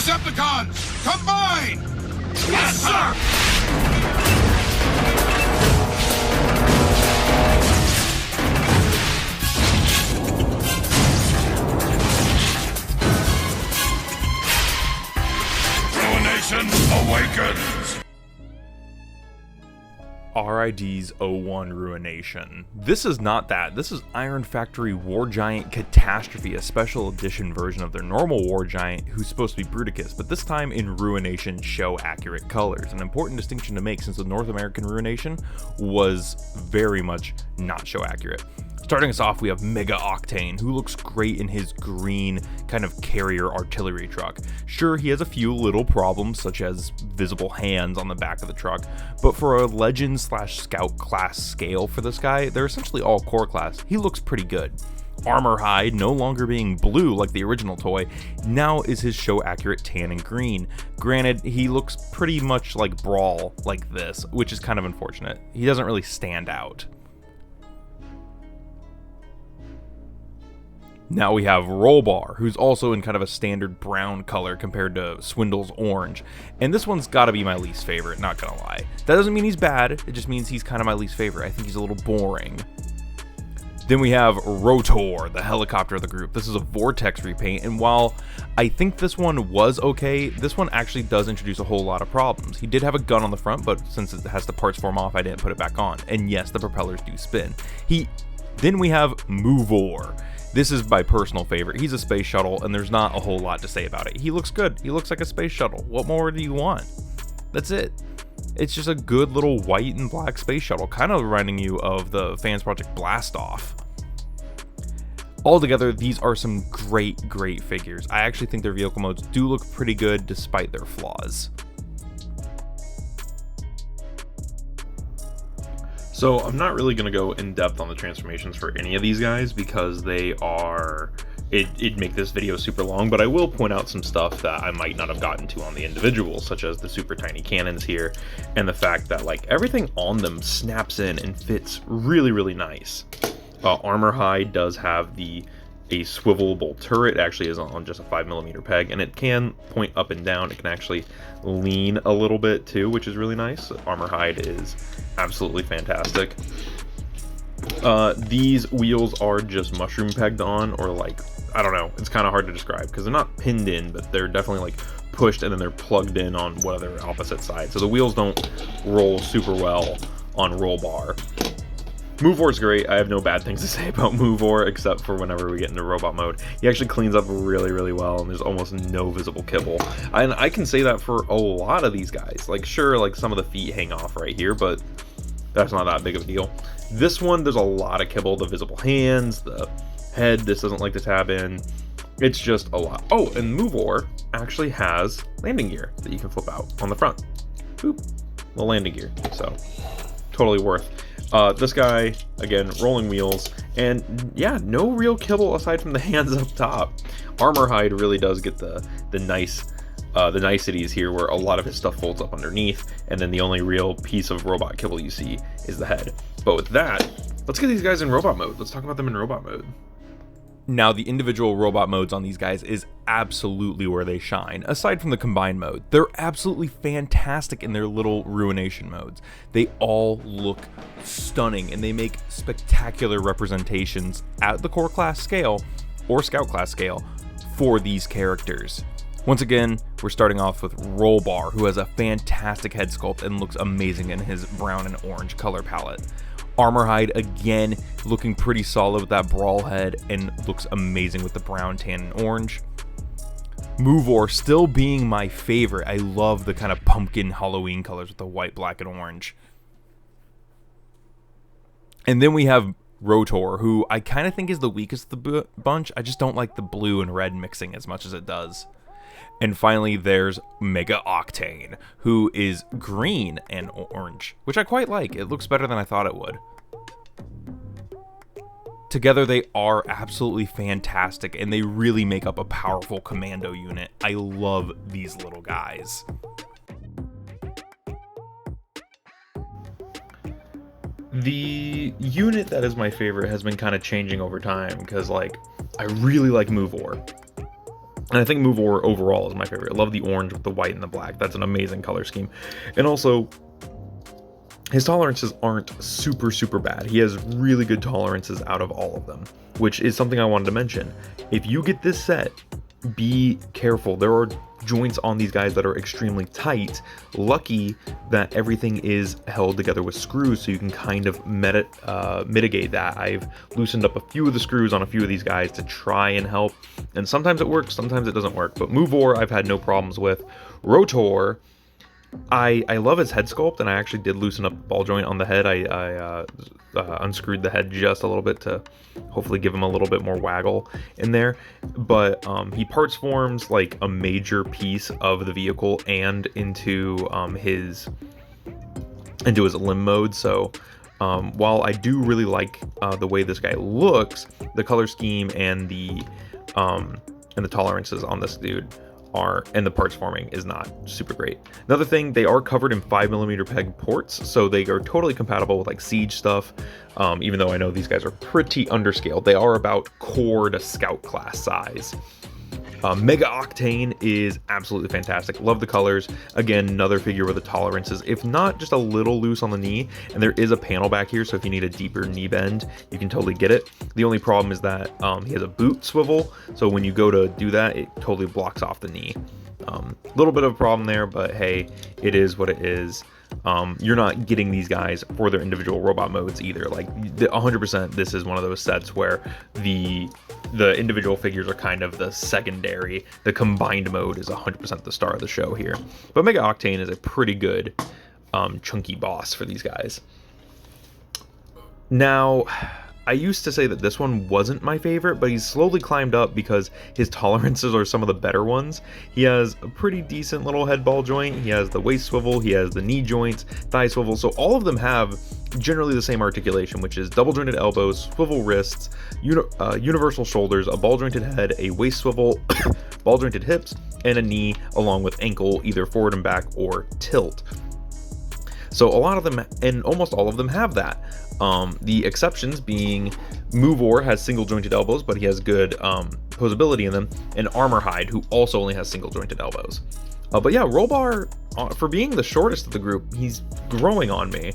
Decepticons, combine! Yes, sir! Ruination awakens! RID's 01 Ruination. This is not that. This is IronFactory War Giant Catastrophe, a special edition version of their normal War Giant who's supposed to be Bruticus, but this time in Ruination show accurate colors. An important distinction to make since the North American Ruination was very much not show accurate. Starting us off, we have Mega Octane, who looks great in his green kind of carrier artillery truck. Sure, he has a few little problems, such as visible hands on the back of the truck, but for a Legend/Scout class scale for this guy, they're essentially all core class. He looks pretty good. Armor Hide, no longer being blue like the original toy, now is his show accurate tan and green. Granted, he looks pretty much like Brawl like this, which is kind of unfortunate. He doesn't really stand out. Now we have Rollbar, who's also in kind of a standard brown color compared to Swindle's orange. And this one's gotta be my least favorite, not gonna lie. That doesn't mean he's bad, it just means he's kind of my least favorite. I think he's a little boring. Then we have Rotor, the helicopter of the group. This is a Vortex repaint, and while I think this one was okay, this one actually does introduce a whole lot of problems. He did have a gun on the front, but since it has the parts form off, I didn't put it back on. And yes, the propellers do spin. Then we have Movor. This is my personal favorite. He's a space shuttle, and there's not a whole lot to say about it. He looks good. He looks like a space shuttle. What more do you want? That's it. It's just a good little white and black space shuttle, kind of reminding you of the Fans Project Blastoff. Altogether, these are some great figures. I actually think their vehicle modes do look pretty good despite their flaws. So I'm not really going to go in depth on the transformations for any of these guys because they are, it'd make this video super long, but I will point out some stuff that I might not have gotten to on the individuals, such as the super tiny cannons here, and the fact that like everything on them snaps in and fits really nice. Armor Hide does have a swivelable turret. It actually is on just a 5mm peg, and it can point up and down. It can actually lean a little bit too, which is really nice. Armor Hide is absolutely fantastic. These wheels are just mushroom pegged on, or like, I don't know, it's kind of hard to describe because they're not pinned in, but they're definitely like pushed and then they're plugged in on one of their opposite sides. So the wheels don't roll super well on roll bar. Movor's great. I have no bad things to say about Movor, except for whenever we get into robot mode. He actually cleans up really well, and there's almost no visible kibble. And I can say that for a lot of these guys. Like, sure, like some of the feet hang off right here, but that's not that big of a deal. This one, there's a lot of kibble. The visible hands, the head, this doesn't like to tab in. It's just a lot. Oh, and Movor actually has landing gear that you can flip out on the front. Boop, the landing gear. So, totally worth. This guy, again, rolling wheels, and yeah, no real kibble aside from the hands up top. Armor Hide really does get the niceties here, where a lot of his stuff folds up underneath, and then the only real piece of robot kibble you see is the head. But with that, let's get these guys in robot mode. Let's talk about them in robot mode. Now, the individual robot modes on these guys is absolutely where they shine. Aside from the combined mode, they're absolutely fantastic in their little Ruination modes. They all look stunning, and they make spectacular representations at the core class scale or scout class scale for these characters. Once again, we're starting off with Rollbar, who has a fantastic head sculpt and looks amazing in his brown and orange color palette. Armor Hide, again, looking pretty solid with that brawl head and looks amazing with the brown, tan, and orange. Movor still being my favorite. I love the kind of pumpkin Halloween colors with the white, black, and orange. And then we have Rotor, who I kind of think is the weakest of the bunch. I just don't like the blue and red mixing as much as it does. And finally, there's Mega Octane, who is green and orange, which I quite like. It looks better than I thought it would. Together, they are absolutely fantastic, and they really make up a powerful commando unit. I love these little guys. The unit that is my favorite has been kind of changing over time, because like I really like Movor. And I think Move Or overall is my favorite. I love the orange with the white and the black. That's an amazing color scheme. And also, his tolerances aren't super bad. He has really good tolerances out of all of them, which is something I wanted to mention. If you get this set, be careful. There are joints on these guys that are extremely tight. Lucky that everything is held together with screws, so you can kind of mitigate that. I've loosened up a few of the screws on a few of these guys to try and help, and sometimes it works, sometimes it doesn't work. But Move Or I've had no problems with. Rotor, I love his head sculpt, and I actually did loosen up the ball joint on the head. I unscrewed the head just a little bit to hopefully give him a little bit more waggle in there. But he parts forms like a major piece of the vehicle and into his limb mode. So while I do really like the way this guy looks, the color scheme and the tolerances on this dude and the parts forming is not super great. Another thing, they are covered in 5mm peg ports, so they are totally compatible with like Siege stuff. Even though I know these guys are pretty underscaled, they are about core to scout class size. Mega Octane is absolutely fantastic. Love the colors. Again, another figure with the tolerances, if not just a little loose on the knee, and there is a panel back here, so if you need a deeper knee bend, you can totally get it. The only problem is that he has a boot swivel, so when you go to do that, it totally blocks off the knee. A little bit of a problem there, but hey, it is what it is. You're not getting these guys for their individual robot modes either. Like 100%, this is one of those sets where the individual figures are kind of the secondary. The combined mode is 100% the star of the show here. But Mega Octane is a pretty good chunky boss for these guys. Now, I used to say that this one wasn't my favorite, but he's slowly climbed up because his tolerances are some of the better ones. He has a pretty decent little head ball joint, he has the waist swivel, he has the knee joints, thigh swivel, so all of them have generally the same articulation, which is double jointed elbows, swivel wrists, universal shoulders, a ball jointed head, a waist swivel, ball jointed hips, and a knee along with ankle, either forward and back or tilt. So a lot of them, and almost all of them, have that. The exceptions being Move Or has single jointed elbows, but he has good posability in them, and Armorhide, who also only has single jointed elbows. But yeah, Rollbar, for being the shortest of the group, he's growing on me.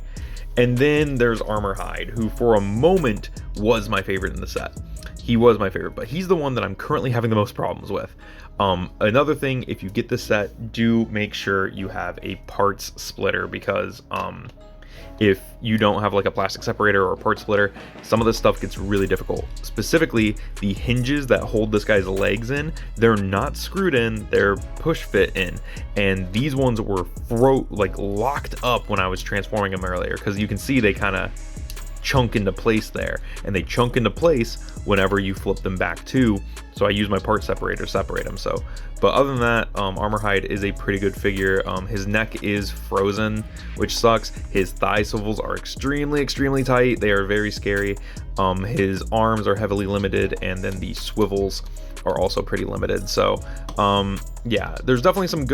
And then there's Armorhide, who for a moment was my favorite in the set. He was my favorite, but he's the one that I'm currently having the most problems with. Another thing, if you get this set, do make sure you have a parts splitter, because if you don't have like a plastic separator or a part splitter, some of this stuff gets really difficult. Specifically, the hinges that hold this guy's legs in, they're not screwed in, they're push fit in, and these ones were locked up when I was transforming them earlier, because you can see they kind of chunk into place there, and they chunk into place whenever you flip them back too. So I use my part separator to separate them. So, but other than that, Armorhide is a pretty good figure. His neck is frozen, which sucks. His thigh swivels are extremely tight. They are very scary. His arms are heavily limited, and then the swivels are also pretty limited. So yeah, there's definitely some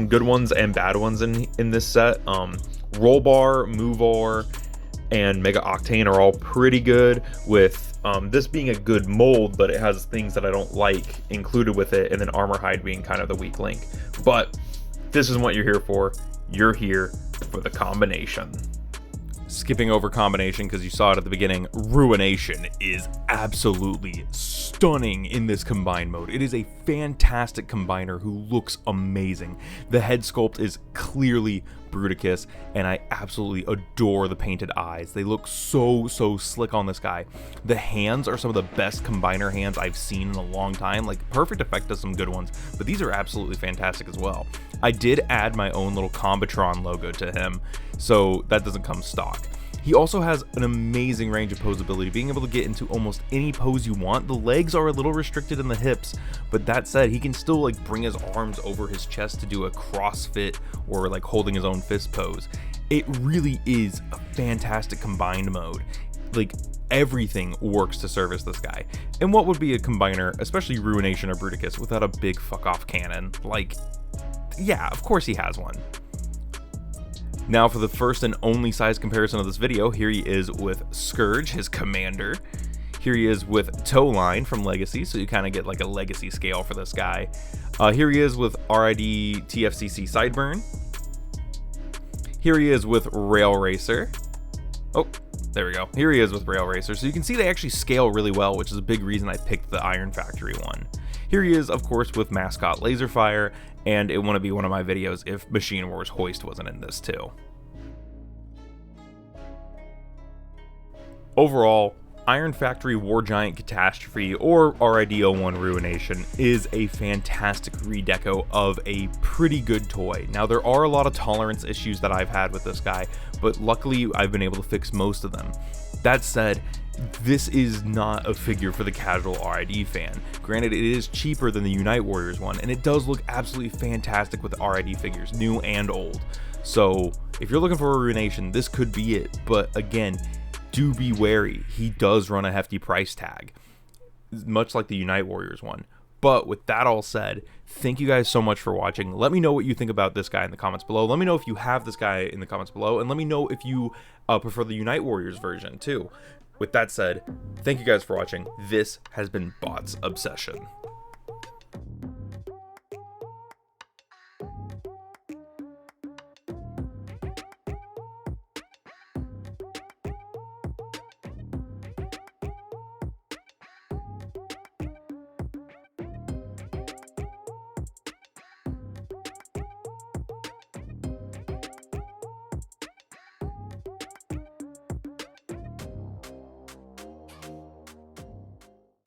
good ones and bad ones in this set. Rollbar, Move Or, and Mega Octane are all pretty good, with this being a good mold, but it has things that I don't like included with it, and then Armorhide being kind of the weak link. But this is what you're here for. You're here for the combination. Skipping over combination because you saw it at the beginning, Ruination is absolutely stunning in this combined mode. It is a fantastic combiner who looks amazing. The head sculpt is clearly Bruticus, and I absolutely adore the painted eyes. They look so slick on this guy. The hands are some of the best combiner hands I've seen in a long time. Like, Perfect Effect does some good ones, but these are absolutely fantastic as well. I did add my own little Combatron logo to him, so that doesn't come stock. He also has an amazing range of posability, being able to get into almost any pose you want. The legs are a little restricted in the hips, but that said, he can still like bring his arms over his chest to do a CrossFit or like holding his own fist pose. It really is a fantastic combined mode. Like, everything works to service this guy. And what would be a combiner, especially Ruination or Bruticus, without a big fuck off cannon? Like, yeah, of course he has one. Now for the first and only size comparison of this video, here he is with Scourge, his commander. Here he is with Toe Line from Legacy, so you kind of get like a Legacy scale for this guy. Here he is with RID TFCC Sideburn. Here he is with Rail Racer. Oh, there we go. Here he is with Rail Racer. So you can see they actually scale really well, which is a big reason I picked the IronFactory one. Here he is, of course, with Mascot Laserfire, and it wouldn't be one of my videos if Machine Wars Hoist wasn't in this too. Overall, IronFactory War Giant Catastrophe, or RID-01 Ruination, is a fantastic redeco of a pretty good toy. Now, there are a lot of tolerance issues that I've had with this guy, but luckily I've been able to fix most of them. That said, this is not a figure for the casual RID fan. Granted, it is cheaper than the Unite Warriors one, and it does look absolutely fantastic with RID figures, new and old. So, if you're looking for a Ruination, this could be it, but again, do be wary. He does run a hefty price tag, much like the Unite Warriors one. But with that all said, thank you guys so much for watching. Let me know what you think about this guy in the comments below. Let me know if you have this guy in the comments below, and let me know if you prefer the Unite Warriors version too. With that said, thank you guys for watching. This has been Bot's Obsession.